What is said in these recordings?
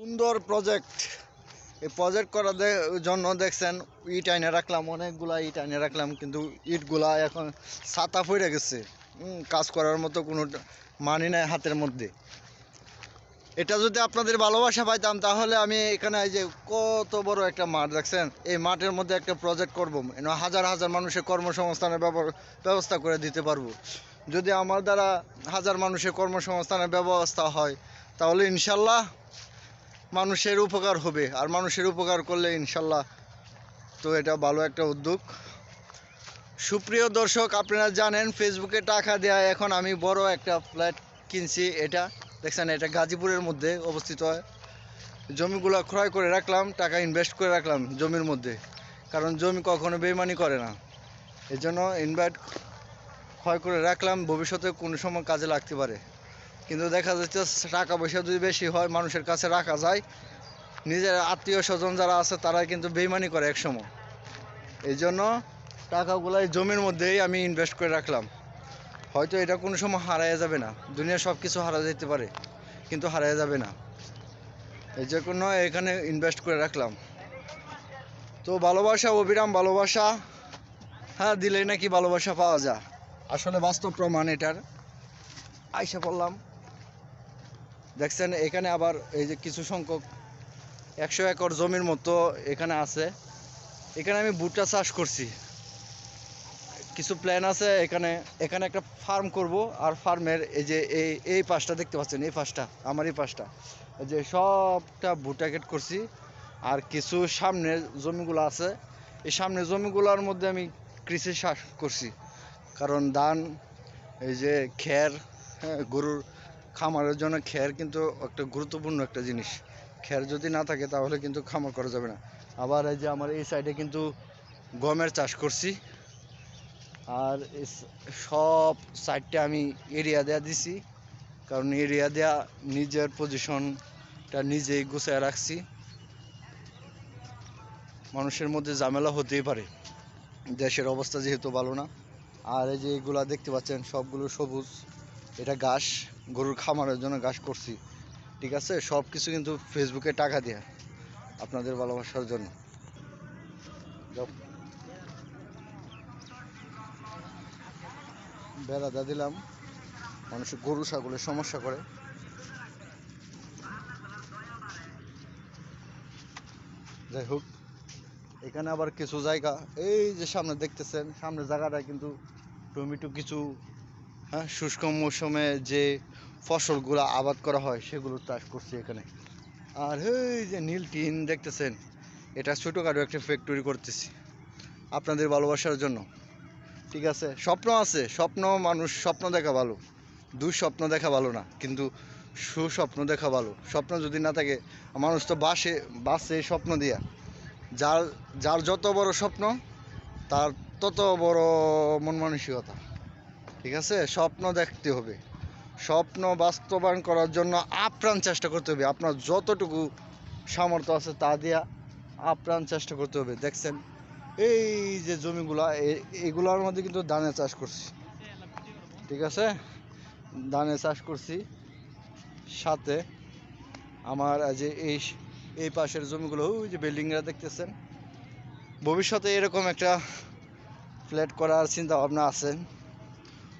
সুন্দর প্রজেক্ট। এই প্রজেক্ট করার জন্য দেখছেন ইট আইনে রাখলাম, অনেকগুলা ইট আইনে রাখলাম, কিন্তু ইটগুলা এখন ছাতা পড়ে গেছে। কাজ করার মতো কোনো মানি নাই হাতের মধ্যে। এটা যদি আপনাদের ভালোবাসা পাইতাম তাহলে আমি এখানে এই যে কত বড় একটা মাঠ দেখছেন, এই মাঠের মধ্যে একটা প্রজেক্ট করবো, হাজার হাজার মানুষের কর্মসংস্থানের ব্যবস্থা করে দিতে পারবো। যদি আমার দ্বারা হাজার মানুষের কর্মসংস্থানের ব্যবস্থা হয় তাহলে ইনশাল্লাহ মানুষের উপকার হবে, আর মানুষের উপকার করলে ইনশাল্লাহ তো এটা ভালো একটা উদ্যোগ। সুপ্রিয় দর্শক, আপনারা জানেন ফেসবুকে টাকা দেয়া এখন আমি বড় একটা ফ্ল্যাট কিনছি। এটা দেখছেন, এটা গাজীপুরের মধ্যে অবস্থিত হয়। জমিগুলো ক্রয় করে রাখলাম, টাকা ইনভেস্ট করে রাখলাম জমির মধ্যে, কারণ জমি কখনো বেইমানি করে না। এই জন্য ক্রয় করে রাখলাম, ভবিষ্যতে কোনো সময় কাজে লাগতে পারে। কিন্তু দেখা যাচ্ছে টাকা পয়সা যদি বেশি হয় মানুষের কাছে রাখা যায়, নিজের আত্মীয় স্বজন যারা আছে তারা কিন্তু বেইমানি করে এক সময়। এই জন্য টাকাগুলাই জমির মধ্যেই আমি ইনভেস্ট করে রাখলাম। হয়তো এটা কোনো সময় হারায় যাবে না, দুনিয়া সব কিছু হারা যেতে পারে কিন্তু হারায় যাবে না। এই জন্য এখানে ইনভেস্ট করে রাখলাম। তো ভালোবাসা, অবিরাম ভালোবাসা, হ্যাঁ, দিলেই নাকি ভালোবাসা পাওয়া যায়, আসলে বাস্তব প্রমাণ এটার। আইসা পড়লাম, দেখছেন এখানে আবার এই যে কিছু সংখ্যক 100 একর জমির মতো এখানে আছে। এখানে আমি ভুট্টা চাষ করছি, কিছু প্ল্যান আছে। এখানে একটা ফার্ম করব, আর ফার্মের এই যে এই পাশটা দেখতে পাচ্ছেন, এই পাশটা আমার, এই পাশটা এই যে সবটা ভুট্টা ক্ষেত করছি। আর কিছু সামনের জমিগুলো আছে, এই সামনের জমিগুলোর মধ্যে আমি কৃষি চাষ করছি, কারণ ধান, এই যে খের, হ্যাঁ, গরুর খামারের জন্য খের কিন্তু একটা গুরুত্বপূর্ণ একটা জিনিস। খের যদি না থাকে তাহলে কিন্তু খামার করা যাবে না। আবার এই যে আমার এই সাইডে কিন্তু গমের চাষ করছি। আর সব সাইডটা আমি এরিয়া দেয়া দিছি, কারণ এরিয়া দেয়া নিজের পজিশনটা নিজেই গুছায় রাখছি। মানুষের মধ্যে ঝামেলা হতেই পারে, দেশের অবস্থা যেহেতু ভালো না। আর এই যে এগুলা দেখতে পাচ্ছেন সবগুলো সবুজ, এটা ঘাস, গরুর খামারের জন্য ঘাস করছি। ঠিক আছে, সব কিছু কিন্তু ফেসবুকে টাকা দেয়া আপনাদের ভালোবাসার জন্য। বেড়া দা দিলাম, মানুষের গরু ছাগলের সমস্যা করে। যাই হোক, এখানে আবার কিছু জায়গা, এই যে সামনে দেখতেছেন, সামনের জায়গাটা কিন্তু টমেটো কিছু, হ্যাঁ, শুষ্ক মৌসুমে যে ফসলগুলো আবাদ করা হয় সেগুলো চাষ করছি এখানে। আর এই যে নীল টিন দেখতেছেন, এটা ছোটোখাটো একটা ফ্যাক্টরি করতেছি আপনাদের ভালোবাসার জন্য। ঠিক আছে, স্বপ্ন আছে, স্বপ্ন, মানুষ স্বপ্ন দেখা ভালো, দুঃস্বপ্ন দেখা ভালো না, কিন্তু সুস্বপ্ন দেখা ভালো। স্বপ্ন যদি না থাকে, মানুষ তো বাসে স্বপ্ন দিয়া। যার যার যত বড় স্বপ্ন তার তত বড় মন মানসিকতা। ঠিক আছে, স্বপ্ন দেখতে হবে, স্বপ্ন বাস্তবায়ন করার জন্য আপ্রাণ চেষ্টা করতে হবে। আপনার যতটুকু সামর্থ্য আছে তা দিয়া আপ্রাণ চেষ্টা করতে হবে। দেখছেন এই যে জমিগুলা, এগুলোর মধ্যে কিন্তু ধানের চাষ করছি। ঠিক আছে, ধানের চাষ করছি, সাথে আমার যে এই পাশের জমিগুলো, ওই যে বিল্ডিংরা দেখতেছেন, ভবিষ্যতে এরকম একটা ফ্ল্যাট করার চিন্তা ভাবনা আছে।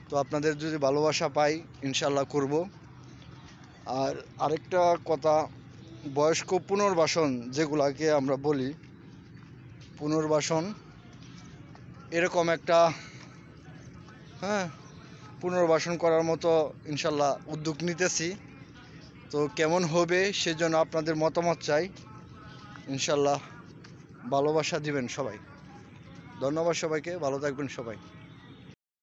তো আপনাদের যদি ভালোবাসা পাই ইনশাল্লাহ করব। আর আরেকটা কথা, বয়স্ক পুনর্বাসন যেগুলাকে আমরা বলি, পুনর্বাসন এরকম একটা, হ্যাঁ, পুনর্বাসন করার মতো ইনশাল্লাহ উদ্যোগ নিতেছি। তো কেমন হবে সেজন্য আপনাদের মতামত চাই। ইনশাল্লাহ ভালোবাসা দিবেন সবাই। ধন্যবাদ সবাইকে, ভালো থাকবেন সবাই।